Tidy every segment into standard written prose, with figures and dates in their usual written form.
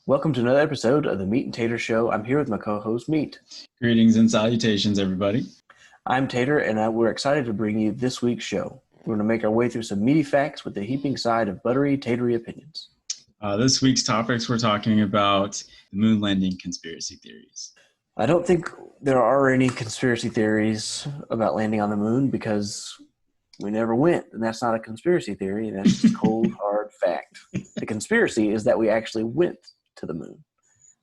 Welcome to another episode of the Meat-N-Tater Show. I'm here with my co-host, Meat. Greetings and salutations, everybody. I'm Tater, and we're excited to bring you this week's show. We're going to make our way through some meaty facts with the heaping side of buttery, tatery opinions. This week's topics, we're talking about the moon landing conspiracy theories. I don't think there are any conspiracy theories about landing on the moon because we never went, and that's not a conspiracy theory. That's just cold, hard fact. The conspiracy is that we actually went to the moon.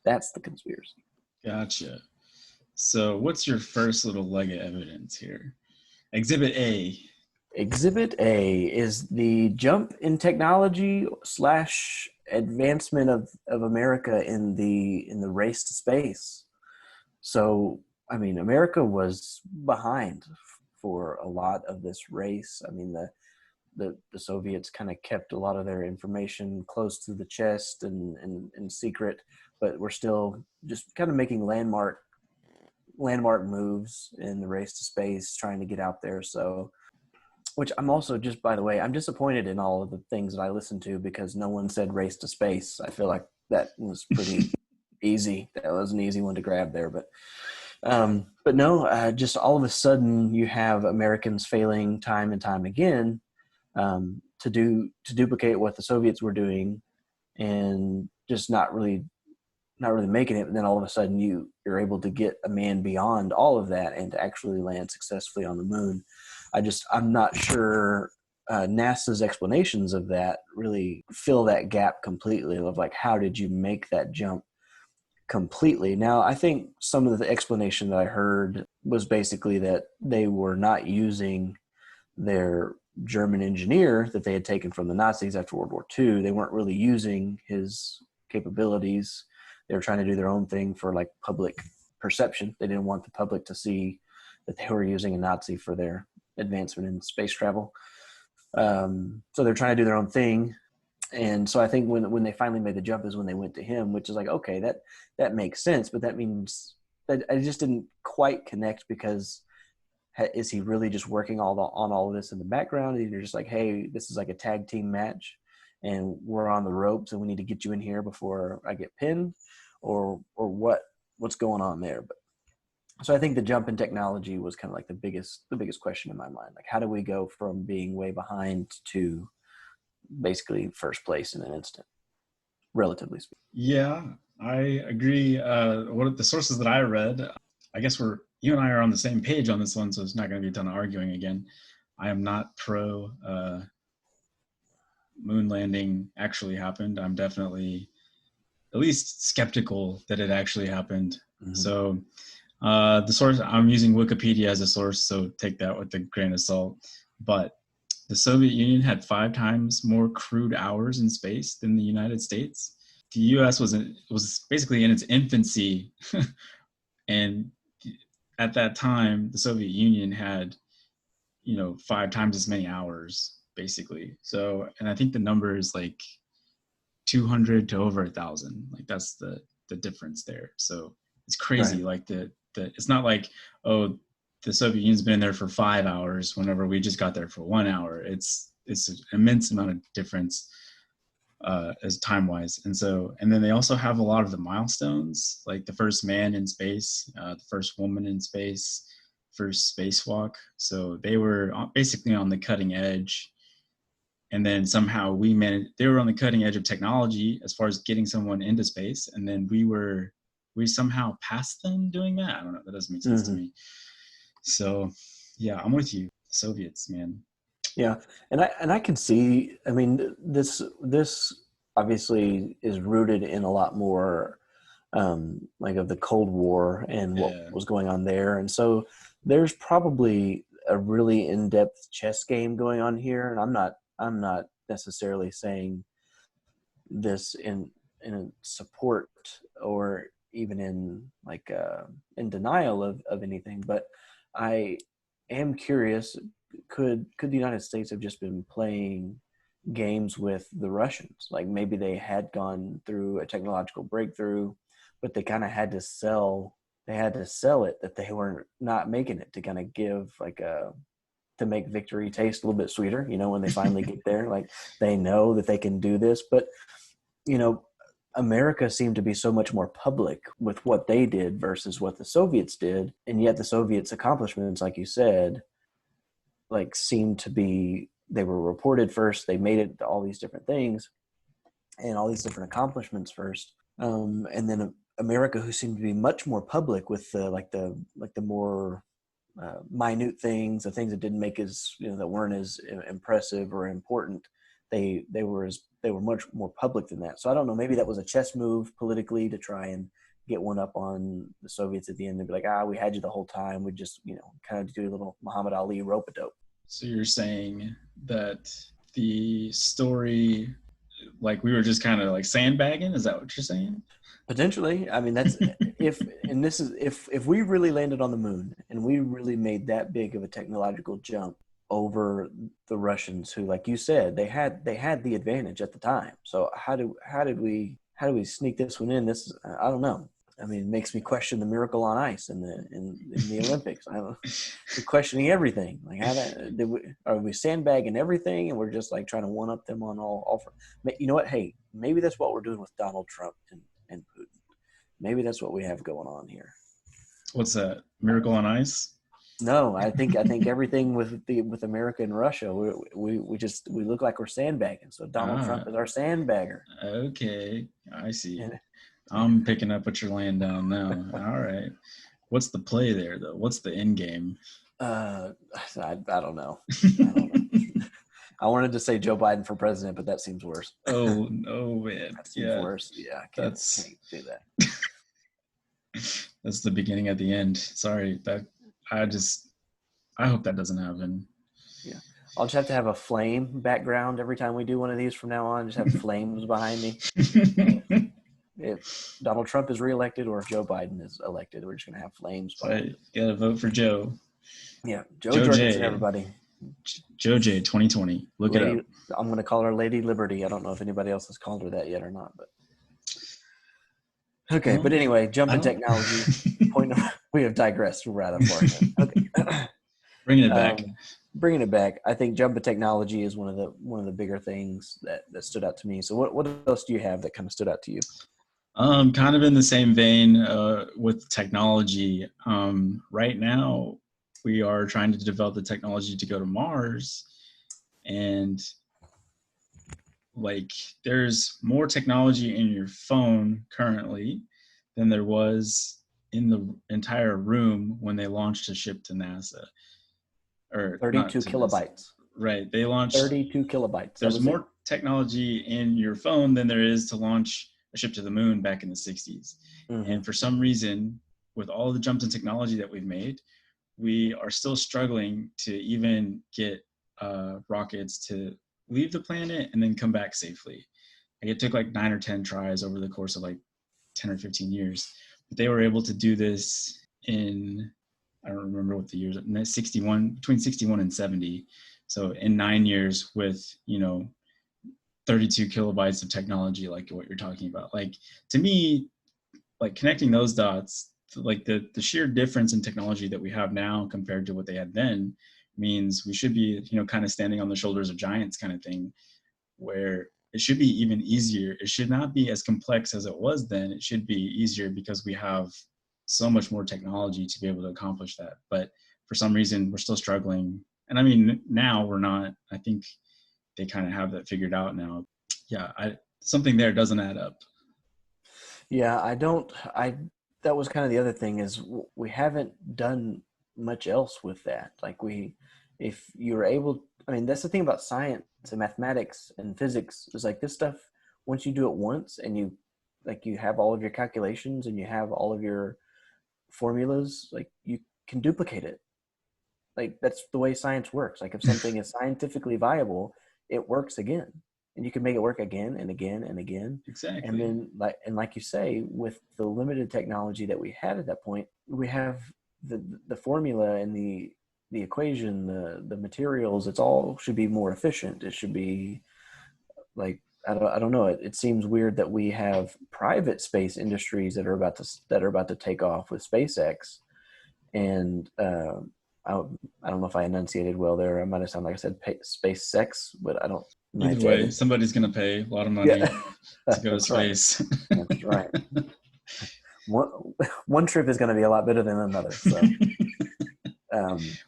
That's the conspiracy. Gotcha. So what's your first little leg of evidence here? Exhibit A. Exhibit A is the jump in technology / advancement of America in the race to space. So, I mean, America was behind for a lot of this race. I mean, the Soviets kind of kept a lot of their information close to the chest and secret, but we're still just kind of making landmark moves in the race to space, trying to get out there. So, which I'm also just, by the way, I'm disappointed in all of the things that I listened to because no one said race to space. I feel like that was pretty easy. That was an easy one to grab there, but no, just all of a sudden you have Americans failing time and time again to duplicate what the Soviets were doing, and just not really making it. And then all of a sudden you're able to get a man beyond all of that and to actually land successfully on the moon. I'm not sure NASA's explanations of that really fill that gap completely of like, how did you make that jump completely? Now, I think some of the explanation that I heard was basically that they were not using their German engineer that they had taken from the Nazis after World War II. They weren't really using his capabilities. They were trying to do their own thing for like public perception. They didn't want the public to see that they were using a Nazi for their advancement in space travel. So they're trying to do their own thing. And so I think when they finally made the jump is when they went to him, which is like, okay, that makes sense. But that means that I just didn't quite connect, because is he really just working on all of this in the background? And you're just like, hey, this is like a tag team match and we're on the ropes and we need to get you in here before I get pinned, or what's going on there? But so I think the jump in technology was kind of like the biggest question in my mind. Like, how do we go from being way behind to basically first place in an instant, relatively speaking? Yeah, I agree. What the sources that I read, I guess you and I are on the same page on this one, so it's not going to be a ton of arguing again. I am not pro moon landing actually happened. I'm definitely at least skeptical that it actually happened. Mm-hmm. So the source, I'm using Wikipedia as a source, so take that with a grain of salt. But the Soviet Union had 5 times more crewed hours in space than the United States. The U.S. was basically in its infancy, and at that time, the Soviet Union had 5 times as many hours, basically. So, and I think the number is like 200 to over 1,000. Like that's the difference there. So it's crazy. Right. Like it's not like, oh, the Soviet Union's been there for 5 hours whenever we just got there for 1 hour. It's an immense amount of difference as time-wise. And then they also have a lot of the milestones, like the first man in space, the first woman in space, first spacewalk. So they were basically on the cutting edge. And then somehow they were on the cutting edge of technology as far as getting someone into space. And then we somehow passed them doing that. I don't know. That doesn't make sense to me. So yeah, I'm with you. Soviets, man. Yeah. And I can see, I mean, this obviously is rooted in a lot more like of the Cold War and what was going on there. And so there's probably a really in-depth chess game going on here. And I'm not necessarily saying this in support or even in like in denial of anything, but I am curious, could the United States have just been playing games with the Russians? Like maybe they had gone through a technological breakthrough, but they kind of had to sell it that they were not making it, to kind of give like to make victory taste a little bit sweeter, when they finally get there. Like they know that they can do this, but America seemed to be so much more public with what they did versus what the Soviets did, and yet the Soviets' accomplishments, like you said, like seemed to be, they were reported first. They made it to all these different things and all these different accomplishments first, and then America, who seemed to be much more public with the more minute things, the things that didn't make as, that weren't as impressive or important. They were much more public than that. So I don't know. Maybe that was a chess move politically to try and get one up on the Soviets at the end and be like, we had you the whole time. We just, kind of do a little Muhammad Ali rope-a-dope. So you're saying that the story, like we were just kind of like sandbagging? Is that what you're saying? Potentially. I mean, that's if we really landed on the moon and we really made that big of a technological jump over the Russians, who, like you said, they had the advantage at the time. So how did we sneak this one in? This, I don't know. I mean, it makes me question the miracle on ice in the Olympics. I don't know. We're questioning everything. Like, are we sandbagging everything, and we're just like trying to one up them on all? You know what? Hey, maybe that's what we're doing with Donald Trump and Putin. Maybe that's what we have going on here. What's that? Miracle on ice? No, I think everything with America and Russia, we look like we're sandbagging. So Donald Trump is our sandbagger. Okay, I see. I'm picking up what you're laying down now. All right. What's the play there, though? What's the end game? I don't know. I wanted to say Joe Biden for president, but that seems worse. Oh, no, man. That seems worse. Yeah, I can't do that. That's the beginning at the end. Sorry. I hope that doesn't happen. Yeah. I'll just have to have a flame background every time we do one of these from now on. Just have flames behind me. If Donald Trump is reelected or if Joe Biden is elected, we're just going to have flames behind us. You got to vote for Joe. Yeah. Joe Jorgensen, everybody. Joe J 2020. Look it up. I'm going to call her Lady Liberty. I don't know if anybody else has called her that yet or not, but. Okay, but anyway, jump in technology. We have digressed rather far. Okay. Bringing it back. Bringing it back. I think jump in technology is one of the bigger things that stood out to me. So what else do you have that kind of stood out to you? Kind of in the same vein with technology. Right now, we are trying to develop the technology to go to Mars, and like there's more technology in your phone currently than there was in the entire room when they launched a ship to NASA. Or 32 kilobytes. NASA. Right. They launched 32 kilobytes. There's more technology in your phone than there is to launch a ship to the moon back in the 60s. Mm-hmm. And for some reason, with all the jumps in technology that we've made, we are still struggling to even get rockets to leave the planet and then come back safely. Like it took like 9 or 10 tries over the course of like 10 or 15 years. But they were able to do this in, I don't remember what the years, between 61 and 70. So in 9 years with, 32 kilobytes of technology, like what you're talking about. Like to me, like connecting those dots, like the sheer difference in technology that we have now compared to what they had then means we should be, kind of standing on the shoulders of giants kind of thing, where it should be even easier. It should not be as complex as it was then. It should be easier because we have so much more technology to be able to accomplish that. But for some reason, we're still struggling. And I mean, now we're not. I think they kind of have that figured out now. Yeah, something there doesn't add up. Yeah, that was kind of the other thing is we haven't done much else with that. Like if you're able, I mean, that's the thing about science and mathematics and physics is like this stuff, once you do it once and you have all of your calculations and you have all of your formulas, like you can duplicate it. Like that's the way science works. Like if something is scientifically viable, it works again. And you can make it work again and again and again. Exactly. And then like you say, with the limited technology that we had at that point, we have the formula and the equation, the materials, it's all should be more efficient. It should be like, I don't know. It seems weird that we have private space industries that are about to take off with SpaceX. And I don't know if I enunciated well there. I might have sounded like I said space sex, but I don't. Either way, Meat-N-Tater. somebody's going to pay a lot of money Yeah, to go to that's right. space. That's right. One trip is going to be a lot better than another. So,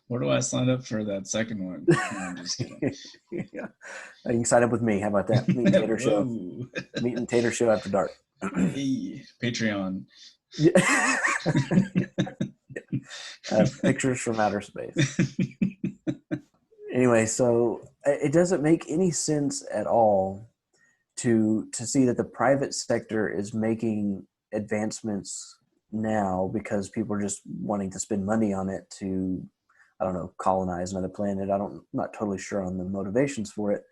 Where do I sign up for that second one? No, I'm just kidding. yeah. You can sign up with me. How about that? Meat-N-Tater show. Whoa. Meat-N-Tater show after dark. Hey, Patreon. Yeah. Pictures from outer space. Anyway, so it doesn't make any sense at all to see that the private sector is making advancements now because people are just wanting to spend money on it to, I don't know, colonize another planet. I'm not totally sure on the motivations for it.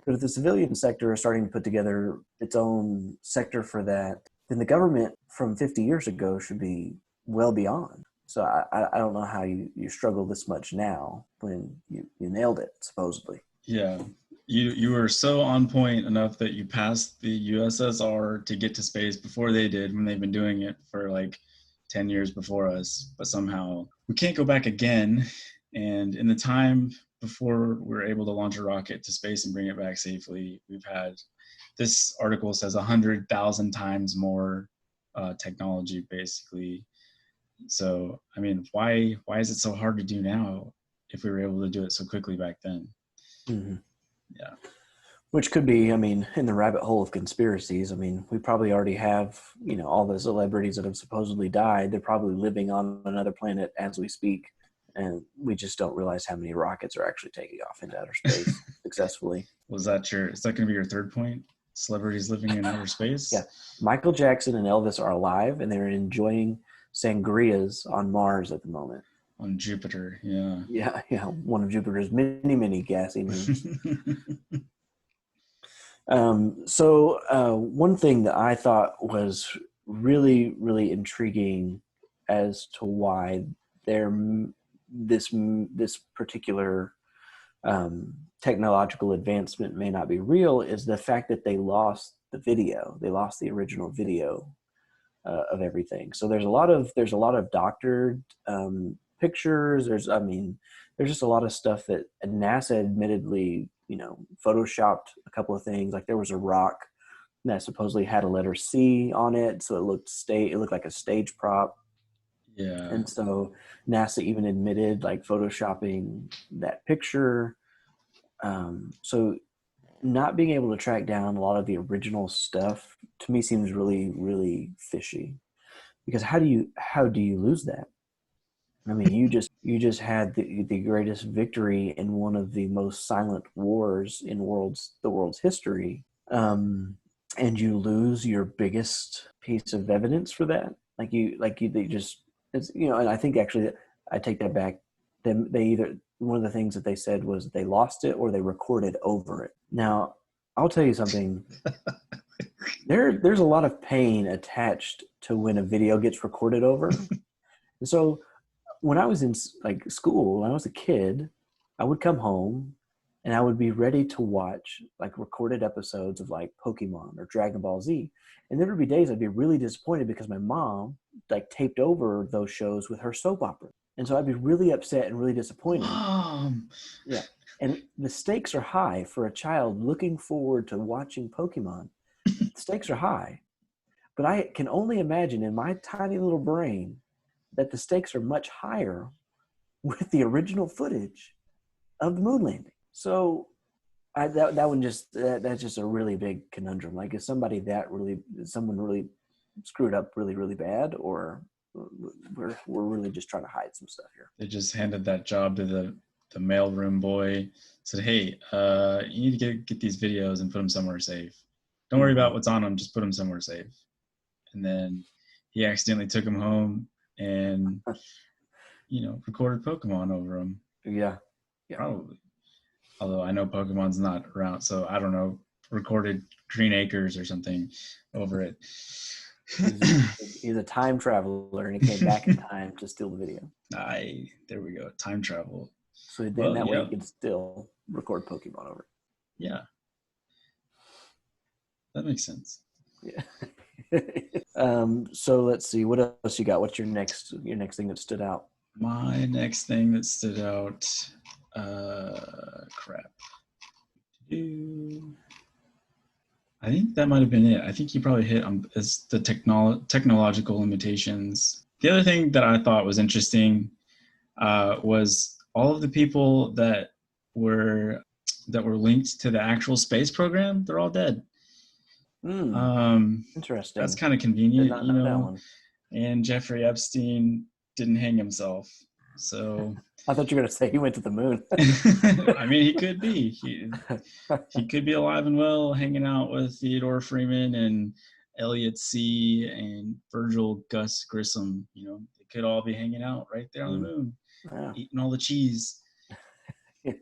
But if the civilian sector is starting to put together its own sector for that, then the government from 50 years ago should be well beyond. So I don't know how you struggle this much now when you nailed it, supposedly. Yeah. You were so on point enough that you passed the USSR to get to space before they did, when they've been doing it for like 10 years before us. But somehow we can't go back again. And in the time before we're able to launch a rocket to space and bring it back safely, we've had, this article says 100,000 times more technology, basically. So, I mean, why is it so hard to do now if we were able to do it so quickly back then? Mm-hmm. Yeah. Which could be, I mean, in the rabbit hole of conspiracies. I mean, we probably already have, all the celebrities that have supposedly died. They're probably living on another planet as we speak. And we just don't realize how many rockets are actually taking off into outer space successfully. Is that going to be your third point? Celebrities living in outer space? Yeah. Michael Jackson and Elvis are alive, and they're enjoying sangrias on Mars at the moment. On Jupiter, yeah. Yeah, one of Jupiter's many, many gassy moons. One thing that I thought was really, really intriguing as to why this particular technological advancement may not be real is the fact that they lost the video. They lost the original video of everything. So there's a lot of doctored pictures. There's just a lot of stuff that NASA admittedly, photoshopped a couple of things. Like there was a rock that supposedly had a letter C on it, so it looked like a stage prop. Yeah. And so NASA even admitted like photoshopping that picture. So not being able to track down a lot of the original stuff to me seems really, really fishy. Because how do you lose that? I mean, you just had the greatest victory in one of the most silent wars in the world's history, and you lose your biggest piece of evidence for that. And I think actually I take that back. One of the things that they said was they lost it or they recorded over it. Now, I'll tell you something. There's a lot of pain attached to when a video gets recorded over. And so when I was in like school, when I was a kid, I would come home and I would be ready to watch like recorded episodes of like Pokemon or Dragon Ball Z. And there would be days I'd be really disappointed because my mom like taped over those shows with her soap opera. And so I'd be really upset and really disappointed. Mom. Yeah. And the stakes are high for a child looking forward to watching Pokemon. The stakes are high. But I can only imagine in my tiny little brain that the stakes are much higher with the original footage of the moon landing. So that's just a really big conundrum. Like, is someone really screwed up really, really bad, or we're really just trying to hide some stuff here? They just handed that job to the mailroom boy, said, hey, you need to get these videos and put them somewhere safe. Don't worry about what's on them, just put them somewhere safe. And then he accidentally took them home and, recorded Pokemon over them. Yeah. Probably. Although I know Pokemon's not around, so I don't know, recorded Green Acres or something over it. He's a time traveler, and he came back in time to steal the video. There we go, time travel. So then way he could still record Pokemon over it. Yeah. That makes sense. Yeah. So let's see, what else you got? What's your next thing that stood out? My next thing that stood out, crap. I think that might have been it. I think you probably hit on is the technological limitations. The other thing that I thought was interesting was all of the people that were linked to the actual space program. They're all dead. That's Interesting. kind of Did convenient, not know that one. And Jeffrey Epstein didn't hang himself. So I thought you were going to say he went to the moon. I mean, he could be. He could be alive and well, hanging out with Theodore Freeman and Elliot C. and Virgil Gus Grissom. They could all be hanging out right there on the moon, eating all the cheese. Yeah.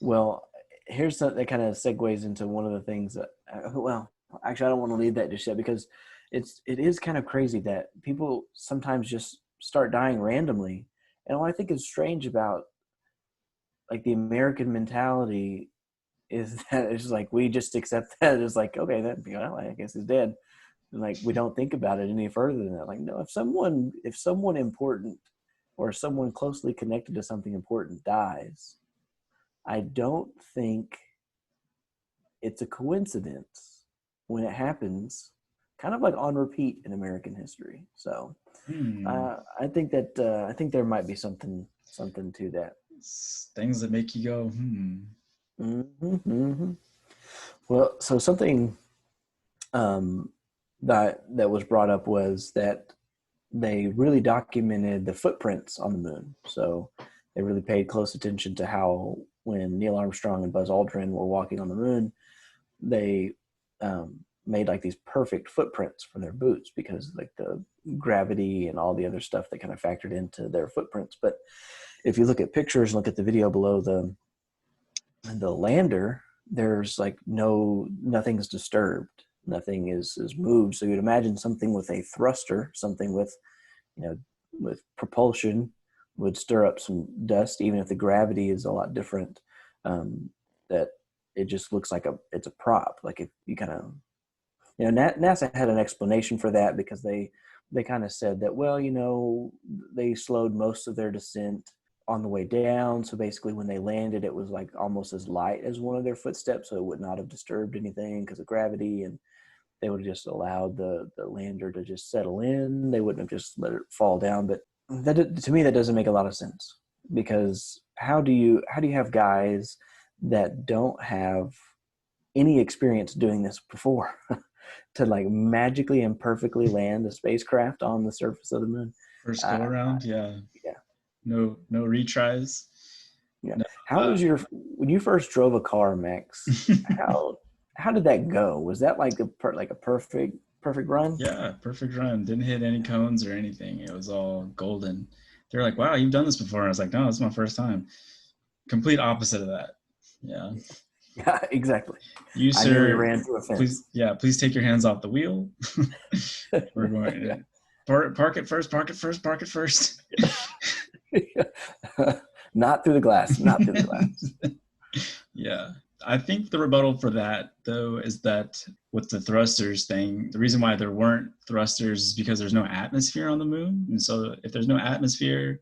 Well, here's that kind of segues into one of the things that, well, actually, I don't want to leave that just yet because it is kind of crazy that people sometimes just start dying randomly. And what I think is strange about like the American mentality is that it's like we just accept that it's like, okay, that, I guess he's dead. And like we don't think about it any further than that. Like, no, if someone important or someone closely connected to something important dies, I don't think it's a coincidence when it happens, kind of like on repeat in American history. So I think there might be something to that. It's things that make you go, Mm-hmm, mm-hmm. Well, so something that was brought up was that they really documented the footprints on the moon. So they really paid close attention to how when Neil Armstrong and Buzz Aldrin were walking on the moon, they made like these perfect footprints for their boots because like the gravity and all the other stuff that kind of factored into their footprints. But if you look at pictures, look at the video below the lander, there's like nothing's disturbed, nothing is moved. So you'd imagine something with a thruster, something with with propulsion would stir up some dust, even if the gravity is a lot different. That it just looks like it's a prop. Like if you kind of, NASA had an explanation for that because they kind of said that, well, they slowed most of their descent on the way down. So basically when they landed, it was like almost as light as one of their footsteps. So it would not have disturbed anything because of gravity. And they would have just allowed the lander to just settle in. They wouldn't have just let it fall down. But to me, that doesn't make a lot of sense because how do you have guys that don't have any experience doing this before to like magically and perfectly land a spacecraft on the surface of the moon? First go around, yeah. No retries. Yeah. No, How was when you first drove a car, Max? How did that go? Was that like a perfect run? Yeah, perfect run. Didn't hit any cones or anything. It was all golden. They're like, "Wow, you've done this before." And I was like, "No, it's my first time." Complete opposite of that. Yeah. Yeah, exactly. You, I nearly sir, ran through a fence. please take your hands off the wheel. We're going to park it first. Not through the glass. Not through the glass. Yeah. I think the rebuttal for that, though, is that with the thrusters thing, the reason why there weren't thrusters is because there's no atmosphere on the moon. And so if there's no atmosphere,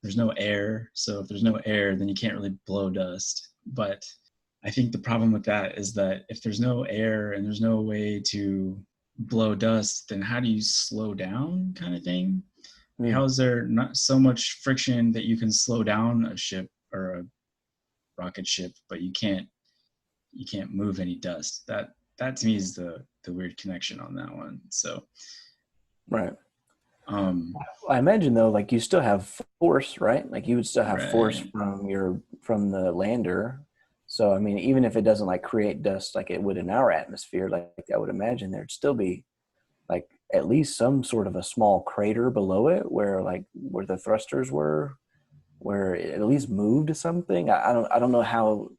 there's no air. So if there's no air, then you can't really blow dust. But I think the problem with that is that if there's no air and there's no way to blow dust, then how do you slow down, kind of thing? How is there not so much friction that you can slow down a ship or a rocket ship, but you can't move any dust? That to me is the weird connection on that one. So right. I imagine though, like you still have force, right? Like you would still have force from the lander. So I mean, even if it doesn't like create dust like it would in our atmosphere, like I would imagine there'd still be like at least some sort of a small crater below it where the thrusters were, where it at least moved something. I don't know how.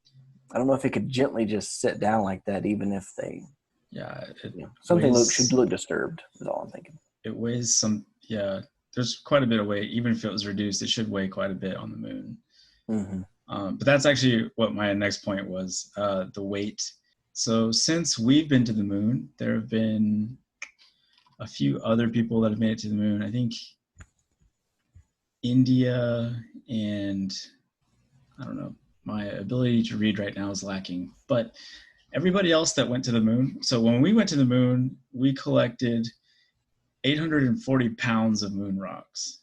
I don't know if it could gently just sit down like that, even if they. Yeah, something should look disturbed. Is all I'm thinking. It weighs some. Yeah, there's quite a bit of weight. Even if it was reduced, it should weigh quite a bit on the moon. Mm-hmm. But that's actually what my next point was, the weight. So since we've been to the moon, there have been a few other people that have made it to the moon. I think India and I don't know, My ability to read right now is lacking. But everybody else that went to the moon, so when we went to the moon, we collected 840 pounds of moon rocks.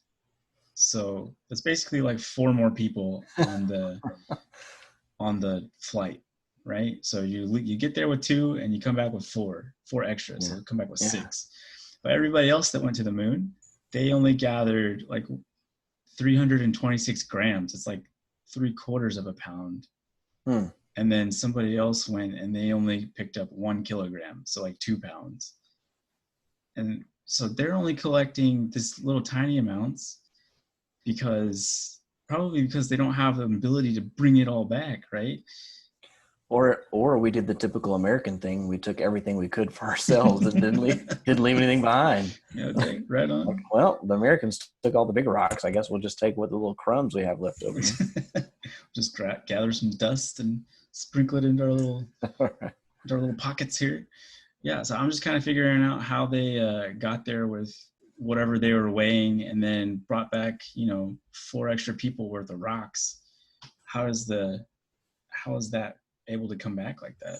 So that's basically like 4 more people on the flight, right? So you get there with 2 and you come back with 4 extra, so you come back with 6. But everybody else that went to the moon, they only gathered like 326 grams. It's like 3/4 of a pound. And then somebody else went and they only picked up 1 kilogram, so like 2 pounds. And so they're only collecting this little tiny amounts probably because they don't have the ability to bring it all back, right? Or we did the typical American thing. We took everything we could for ourselves and didn't leave anything behind. Okay, right on. Like, well, the Americans took all the big rocks. I guess we'll just take what the little crumbs we have left over. Just gather some dust and sprinkle it into our little pockets here. Yeah, so I'm just kind of figuring out how they got there with whatever they were weighing and then brought back, 4 extra people worth of rocks. How is that able to come back like that?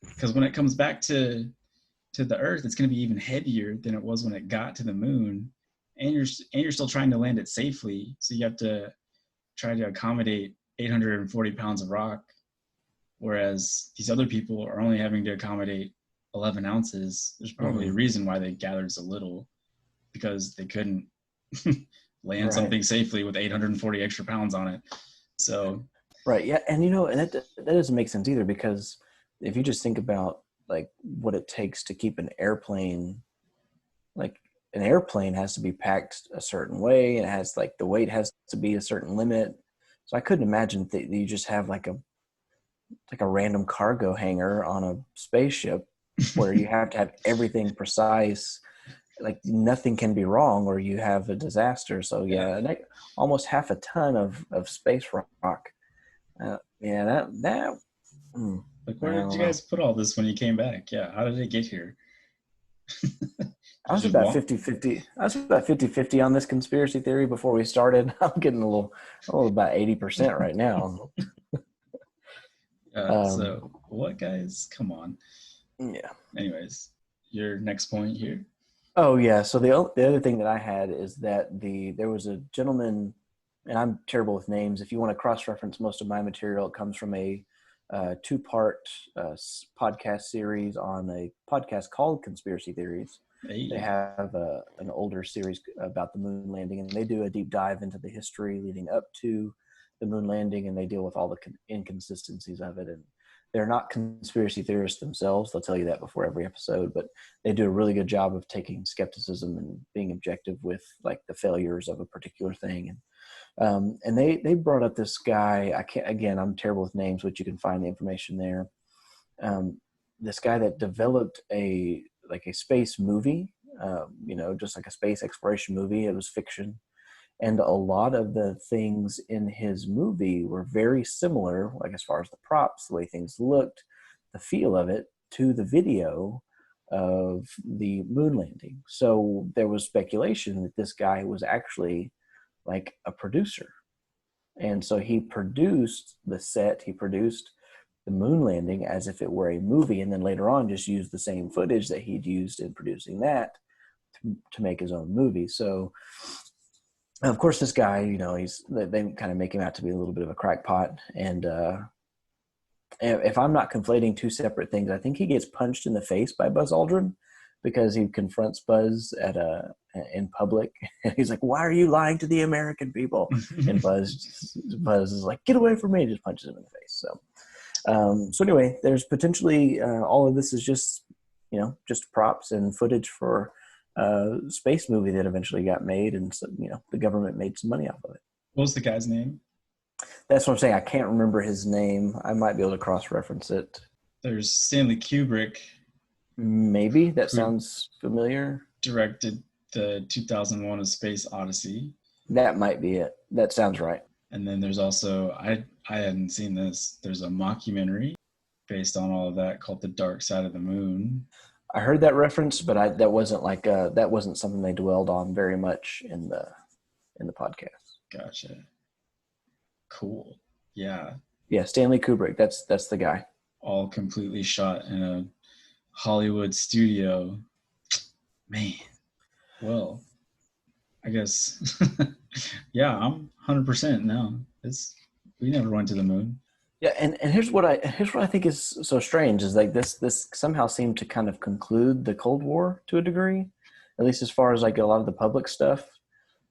Because when it comes back to the Earth, it's going to be even heavier than it was when it got to the moon, and you're still trying to land it safely. So you have to try to accommodate 840 pounds of rock, whereas these other people are only having to accommodate 11 ounces. There's probably a reason why they gathered so little, because they couldn't land something safely with 840 extra pounds on it. So right, yeah, and and that doesn't make sense either, because if you just think about like what it takes to keep an airplane, like an airplane has to be packed a certain way, and it has like the weight has to be a certain limit. So I couldn't imagine that you just have like a random cargo hangar on a spaceship where you have to have everything precise, like nothing can be wrong or you have a disaster. So almost half a ton of space rock. Like, where did you guys put all this when you came back? Yeah, how did it get here? I was about 50-50. I was about 50-50 on this conspiracy theory before we started. I'm getting a little about 80% right now. So what, guys? Come on. Yeah. Anyways, your next point here. Oh yeah. So the other thing that I had is that there was a gentleman, and I'm terrible with names. If you want to cross-reference most of my material, it comes from a 2-part podcast series on a podcast called Conspiracy Theories. Hey. They have an older series about the moon landing, and they do a deep dive into the history leading up to the moon landing, and they deal with all the inconsistencies of it. And they're not conspiracy theorists themselves. They'll tell you that before every episode, but they do a really good job of taking skepticism and being objective with like the failures of a particular thing. And they brought up this guy. I'm terrible with names, but you can find the information there. This guy that developed a space movie, just like a space exploration movie. It was fiction. And a lot of the things in his movie were very similar, like as far as the props, the way things looked, the feel of it, to the video of the moon landing. So there was speculation that this guy was actually like a producer. And so he produced the set, he produced the moon landing as if it were a movie, and then later on just used the same footage that he'd used in producing that to make his own movie. So of course, this guy, they kind of make him out to be a little bit of a crackpot. And if I'm not conflating 2 separate things, I think he gets punched in the face by Buzz Aldrin because he confronts Buzz in public. And he's like, "Why are you lying to the American people?" And Buzz is like, "Get away from me!" And just punches him in the face. So anyway, there's potentially all of this is just props and footage for space movie that eventually got made, and so, the government made some money off of it. What was the guy's name? That's what I'm saying. I can't remember his name. I might be able to cross-reference it. There's Stanley Kubrick. Maybe that sounds familiar. Directed the 2001: A Space Odyssey. That might be it. That sounds right. And then there's also I hadn't seen this. There's a mockumentary based on all of that called The Dark Side of the Moon. I heard that reference, but that wasn't something they dwelled on very much in the podcast. Gotcha. Cool. Yeah, Yeah, Stanley Kubrick. That's the guy. all completely shot in a Hollywood studio. Man, well, I guess, yeah, I'm 100% now. We never went to the moon. Yeah, and here's what I think is so strange is like this somehow seemed to kind of conclude the Cold War to a degree, at least as far as like a lot of the public stuff.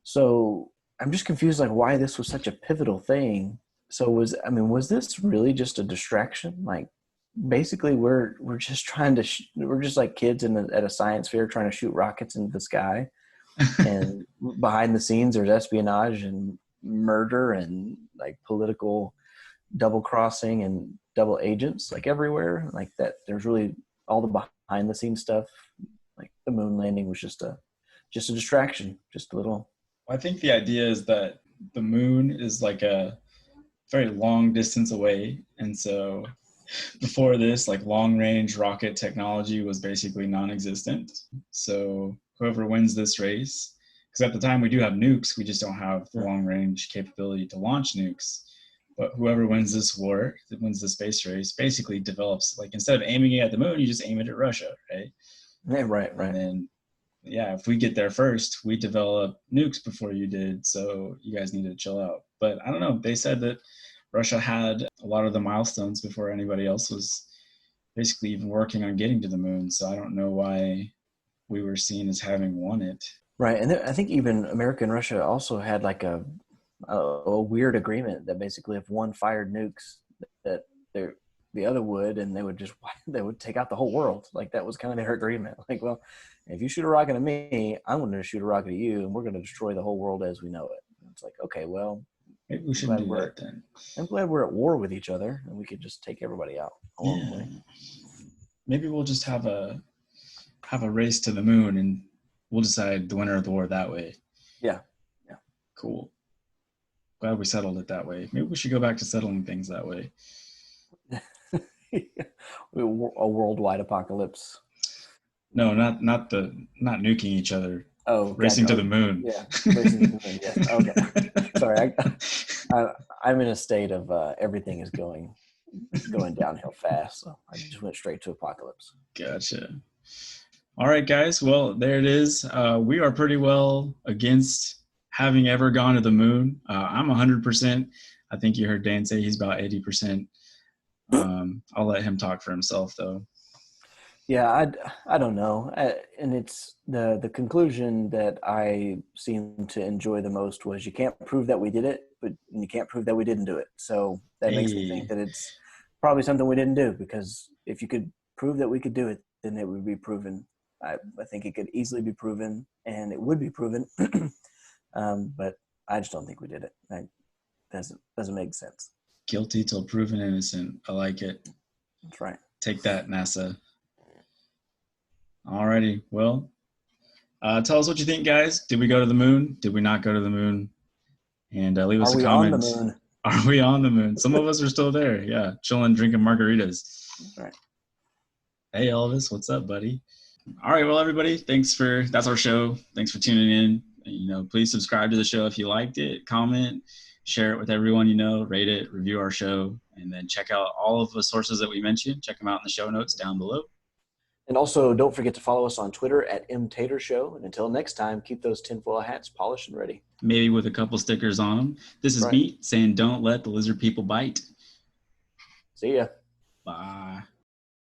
So I'm just confused like why this was such a pivotal thing. So was this really just a distraction? Like basically we're just trying to we're just like kids at a science fair trying to shoot rockets into the sky, and behind the scenes there's espionage and murder and like political double crossing and double agents like everywhere like that. There's really all the behind the scenes stuff. Like the moon landing was just a distraction, just a little. I think the idea is that the moon is like a very long distance away. And so before this, like long range rocket technology was basically non existent. So whoever wins this race, because at the time we do have nukes, we just don't have the long range capability to launch nukes. But whoever wins this war, that wins the space race, basically develops, like instead of aiming it at the moon, you just aim it at Russia, right? Yeah, right. And then, yeah, if we get there first, we develop nukes before you did, so you guys need to chill out. But I don't know. They said that Russia had a lot of the milestones before anybody else was basically even working on getting to the moon. So I don't know why we were seen as having won it. Right, and I think even America and Russia also had like a weird agreement that basically if one fired nukes, that the other would, and they would take out the whole world. Like that was kind of their agreement. Like, well, if you shoot a rocket at me, I'm going to shoot a rocket at you, and we're going to destroy the whole world as we know it. And it's like, okay, well, maybe we shouldn't do that then. I'm glad we're at war with each other, and we could just take everybody out along the way. Maybe we'll just have a race to the moon, and we'll decide the winner of the war that way. Yeah. Cool. Glad we settled it that way. Maybe we should go back to settling things that way. A worldwide apocalypse. No, not nuking each other. Oh, racing to the moon. Yeah, racing to the moon. Yes. Okay. Sorry, I'm in a state of everything is going downhill fast, so I just went straight to apocalypse. Gotcha. All right, guys. Well, there it is. We are pretty well against having ever gone to the moon. I'm 100%. I think you heard Dan say he's about 80%. I'll let him talk for himself, though. Yeah, I don't know, and it's the conclusion that I seem to enjoy the most was you can't prove that we did it, but you can't prove that we didn't do it. So that makes me think that it's probably something we didn't do, because if you could prove that we could do it, then it would be proven. I think it could easily be proven, and it would be proven, but I just don't think we did it. It doesn't make sense. Guilty till proven innocent. I like it. That's right. Take that, NASA. Alrighty. Well, tell us what you think, guys. Did we go to the moon? Did we not go to the moon? And leave us a comment. Are we on the moon? Are we on the moon? Some of us are still there. Yeah, chilling, drinking margaritas. That's right. Hey, Elvis. What's up, buddy? All right. Well, everybody, that's our show. Thanks for tuning in. Please subscribe to the show if you liked it. Comment, share it with everyone you know. Rate it, review our show, and then check out all of the sources that we mentioned. Check them out in the show notes down below. And also, don't forget to follow us on Twitter at Meat-N-Tater Show. And until next time, keep those tinfoil hats polished and ready. Maybe with a couple stickers on them. This is Meat saying, don't let the lizard people bite. See ya. Bye.